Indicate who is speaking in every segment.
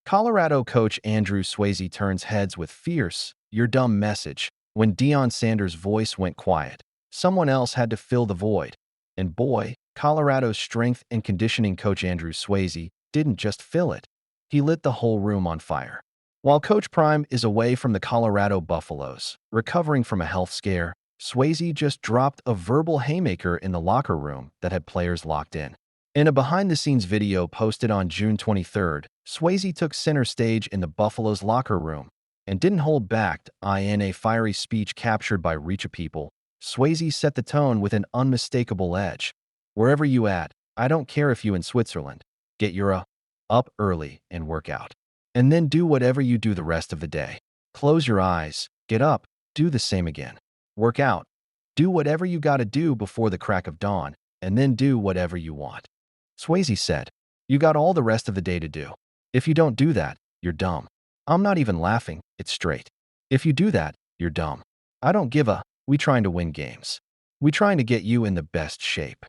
Speaker 1: Colorado coach Andrew Swayze turns heads with fierce, "You're dumb" message. When Deion Sanders' voice went quiet, someone else had to fill the void. And boy, Colorado's strength and conditioning coach Andrew Swayze didn't just fill it. He lit the whole room on fire. While Coach Prime is away from the Colorado Buffaloes, recovering from a health scare, Swayze just dropped a verbal haymaker in the locker room that had players locked in. In a behind-the-scenes video posted on June 23rd, Swayze took center stage in the Buffalo's locker room and didn't hold back. In a fiery speech captured by Reach People, Swayze set the tone with an unmistakable edge. "Wherever you at, I don't care if you in Switzerland. Get your up early and work out. And then do whatever you do the rest of the day. Close your eyes, get up, do the same again. Work out. Do whatever you gotta do before the crack of dawn, and then do whatever you want." Swayze said, "You got all the rest of the day to do. If you don't do that, you're dumb. I'm not even laughing, it's straight. If you do that, you're dumb. I don't give a, we trying to win games. We trying to get you in the best shape."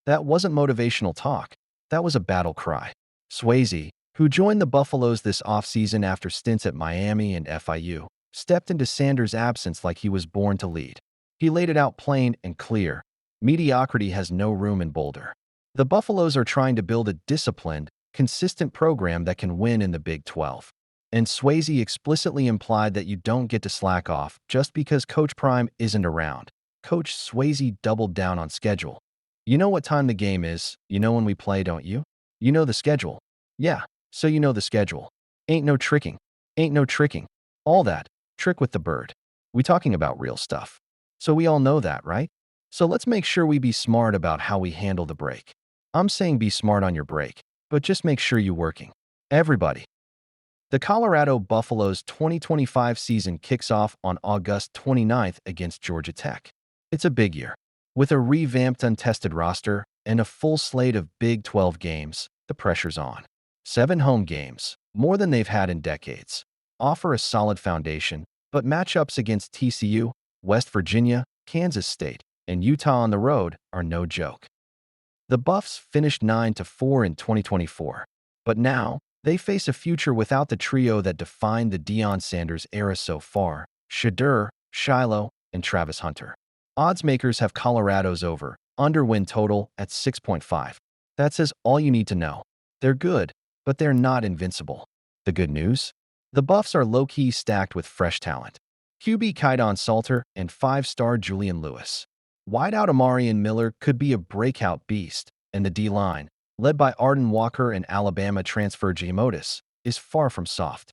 Speaker 1: That wasn't motivational talk. That was a battle cry. Swayze, who joined the Buffaloes this offseason after stints at Miami and FIU, stepped into Sanders' absence like he was born to lead. He laid it out plain and clear. Mediocrity has no room in Boulder. The Buffaloes are trying to build a disciplined, consistent program that can win in the Big 12. And Swayze explicitly implied that you don't get to slack off just because Coach Prime isn't around. Coach Swayze doubled down on schedule. "You know what time the game is. You know when we play, don't you? You know the schedule. Yeah, so you know the schedule. Ain't no tricking. Ain't no tricking. All that. Trick with the bird. We talking about real stuff. So we all know that, right? So let's make sure we be smart about how we handle the break. I'm saying be smart on your break, but just make sure you working. Everybody." The Colorado Buffaloes 2025 season kicks off on August 29th against Georgia Tech. It's a big year. With a revamped untested roster and a full slate of Big 12 games, the pressure's on. 7 home games, more than they've had in decades, offer a solid foundation, but matchups against TCU, West Virginia, Kansas State, and Utah on the road are no joke. The Buffs finished 9-4 in 2024, but now they face a future without the trio that defined the Deion Sanders era so far: Shadur, Shiloh, and Travis Hunter. Odds makers have Colorado's under win total at 6.5. That says all you need to know. They're good, but they're not invincible. The good news? The Buffs are low-key stacked with fresh talent. QB Kaidon Salter and 5-star Julian Lewis. Wideout Amarian Miller could be a breakout beast, and the D-line, led by Arden Walker and Alabama transfer Jamotis, is far from soft.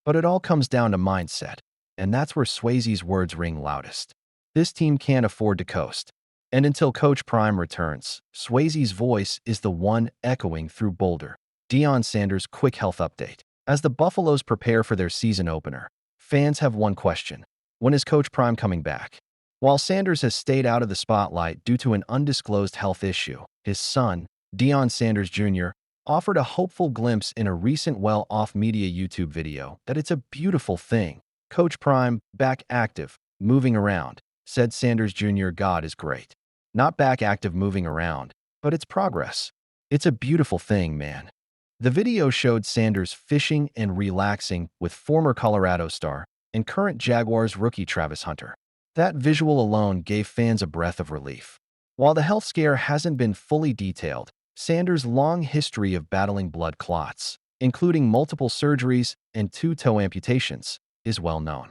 Speaker 1: But it all comes down to mindset, and that's where Swayze's words ring loudest. This team can't afford to coast. And until Coach Prime returns, Swayze's voice is the one echoing through Boulder. Deion Sanders' quick health update. As the Buffaloes prepare for their season opener, fans have one question: when is Coach Prime coming back? While Sanders has stayed out of the spotlight due to an undisclosed health issue, his son, Deion Sanders Jr., offered a hopeful glimpse in a recent well-off media YouTube video that it's a beautiful thing. "Coach Prime, back active, moving around," said Sanders Jr. "God is great. Not back active moving around, but it's progress. It's a beautiful thing, man." The video showed Sanders fishing and relaxing with former Colorado star and current Jaguars rookie Travis Hunter. That visual alone gave fans a breath of relief. While the health scare hasn't been fully detailed, Sanders' long history of battling blood clots, including multiple surgeries and 2 toe amputations, is well known.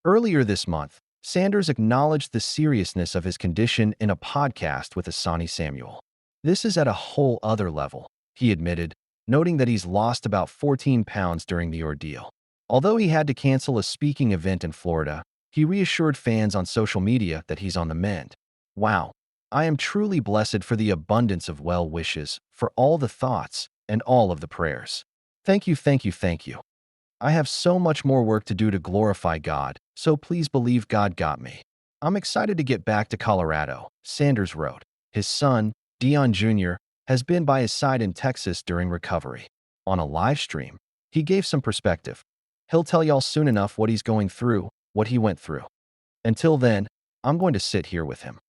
Speaker 1: Earlier this month, Sanders acknowledged the seriousness of his condition in a podcast with Asani Samuel. "This is at a whole other level," he admitted, noting that he's lost about 14 pounds during the ordeal. Although he had to cancel a speaking event in Florida, he reassured fans on social media that he's on the mend. "Wow, I am truly blessed for the abundance of well wishes, for all the thoughts, and all of the prayers. Thank you, thank you, thank you. I have so much more work to do to glorify God, so please believe God got me. I'm excited to get back to Colorado," Sanders wrote. His son, Deion Jr., has been by his side in Texas during recovery. On a live stream, he gave some perspective. He'll tell y'all soon enough what he's going through, what he went through. Until then, I'm going to sit here with him.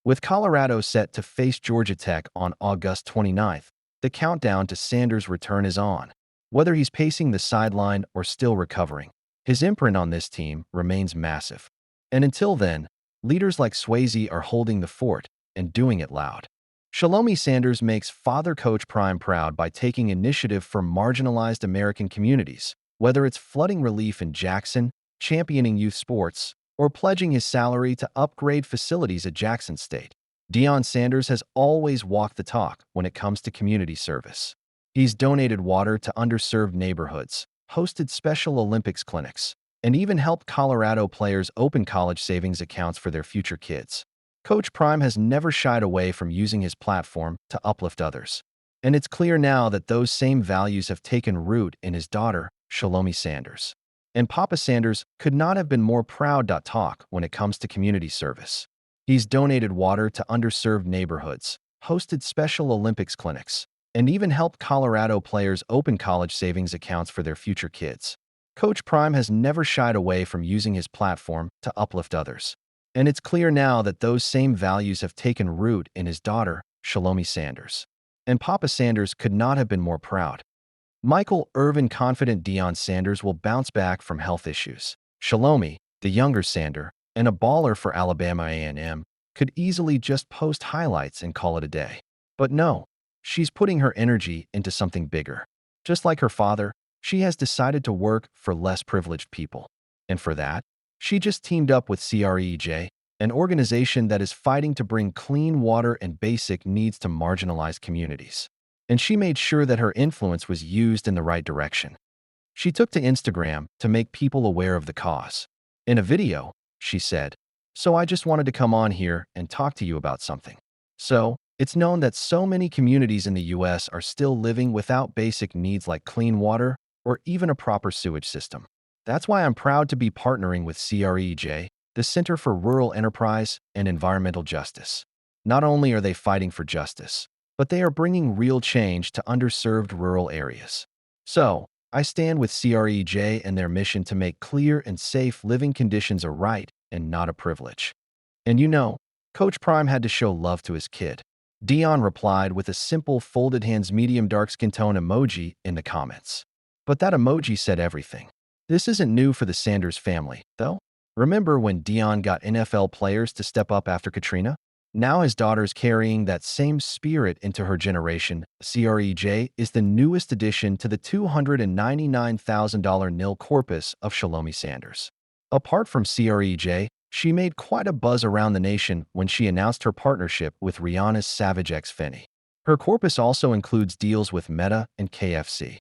Speaker 1: With Colorado set to face Georgia Tech on August 29th, the countdown to Sanders' return is on. Whether he's pacing the sideline or still recovering, his imprint on this team remains massive. And until then, leaders like Swayze are holding the fort and doing it loud. Shalomi Sanders makes Father Coach Prime proud by taking initiative for marginalized American communities, whether it's flooding relief in Jackson, championing youth sports, or pledging his salary to upgrade facilities at Jackson State. Deion Sanders has always walked the talk when it comes to community service. He's donated water to underserved neighborhoods, hosted Special Olympics clinics, and even helped Colorado players open college savings accounts for their future kids. Coach Prime has never shied away from using his platform to uplift others. And it's clear now that those same values have taken root in his daughter, Shalomi Sanders. And Papa Sanders could not have been more proud. Talk when it comes to community service. He's donated water to underserved neighborhoods, hosted Special Olympics clinics, and even helped Colorado players open college savings accounts for their future kids. Coach Prime has never shied away from using his platform to uplift others. And it's clear now that those same values have taken root in his daughter, Shalomi Sanders. And Papa Sanders could not have been more proud. Michael Irvin confident Deion Sanders will bounce back from health issues. Shelomi, the younger Sander, and a baller for Alabama A&M, could easily just post highlights and call it a day. But no, she's putting her energy into something bigger. Just like her father, she has decided to work for less privileged people. And for that, she just teamed up with CREJ, an organization that is fighting to bring clean water and basic needs to marginalized communities. And she made sure that her influence was used in the right direction. She took to Instagram to make people aware of the cause. In a video, she said, "So I just wanted to come on here and talk to you about something." So, it's known that so many communities in the US are still living without basic needs like clean water or even a proper sewage system. That's why I'm proud to be partnering with CREJ, the Center for Rural Enterprise and Environmental Justice. Not only are they fighting for justice, but they are bringing real change to underserved rural areas. So, I stand with CREJ and their mission to make clear and safe living conditions a right and not a privilege. And you know, Coach Prime had to show love to his kid. Deion replied with a simple folded hands medium dark skin tone emoji in the comments. But that emoji said everything. This isn't new for the Sanders family, though. Remember when Deion got NFL players to step up after Katrina? Now his daughter's carrying that same spirit into her generation. CREJ is the newest addition to the $299,000 nil corpus of Shalomi Sanders. Apart from CREJ, she made quite a buzz around the nation when she announced her partnership with Rihanna's Savage X Fenty. Her corpus also includes deals with Meta and KFC.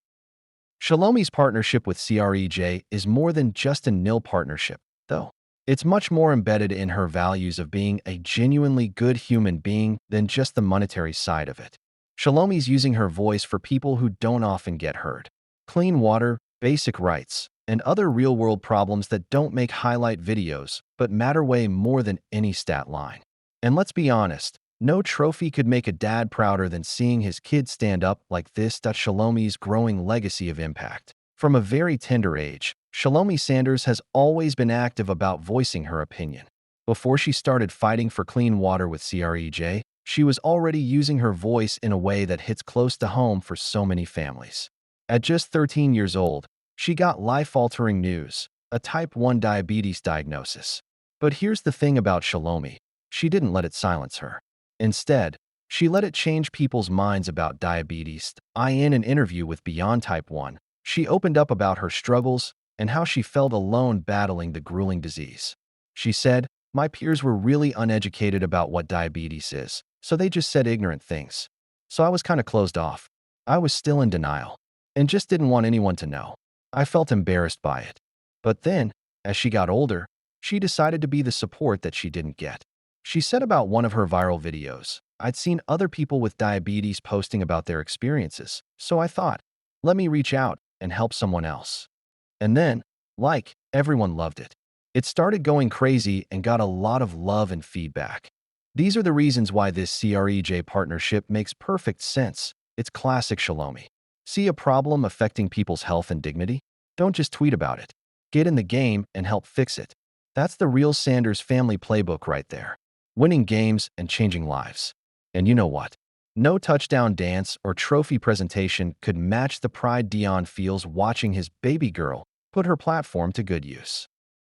Speaker 1: Shalomi's partnership with CREJ is more than just a nil partnership, though. It's much more embedded in her values of being a genuinely good human being than just the monetary side of it. Shalomi's using her voice for people who don't often get heard. Clean water, basic rights, and other real-world problems that don't make highlight videos but matter way more than any stat line. And let's be honest, no trophy could make a dad prouder than seeing his kid stand up like this. Shalomi's growing legacy of impact. From a very tender age, Shalomi Sanders has always been active about voicing her opinion. Before she started fighting for clean water with CREJ, she was already using her voice in a way that hits close to home for so many families. At just 13 years old, she got life-altering news, a type 1 diabetes diagnosis. But here's the thing about Shelomi, she didn't let it silence her. Instead, she let it change people's minds about diabetes. In an interview with Beyond Type 1, she opened up about her struggles and how she felt alone battling the grueling disease. She said, "My peers were really uneducated about what diabetes is, so they just said ignorant things. So I was kind of closed off. I was still in denial and just didn't want anyone to know. I felt embarrassed by it. But then, as she got older, she decided to be the support that she didn't get." She said about one of her viral videos, "I'd seen other people with diabetes posting about their experiences, so I thought, let me reach out and help someone else." And then, everyone loved it. It started going crazy and got a lot of love and feedback. These are the reasons why this CREJ partnership makes perfect sense. It's classic Shelomi. See a problem affecting people's health and dignity? Don't just tweet about it. Get in the game and help fix it. That's the real Sanders family playbook right there. Winning games and changing lives. And you know what? No touchdown dance or trophy presentation could match the pride Dion feels watching his baby girl put her platform to good use.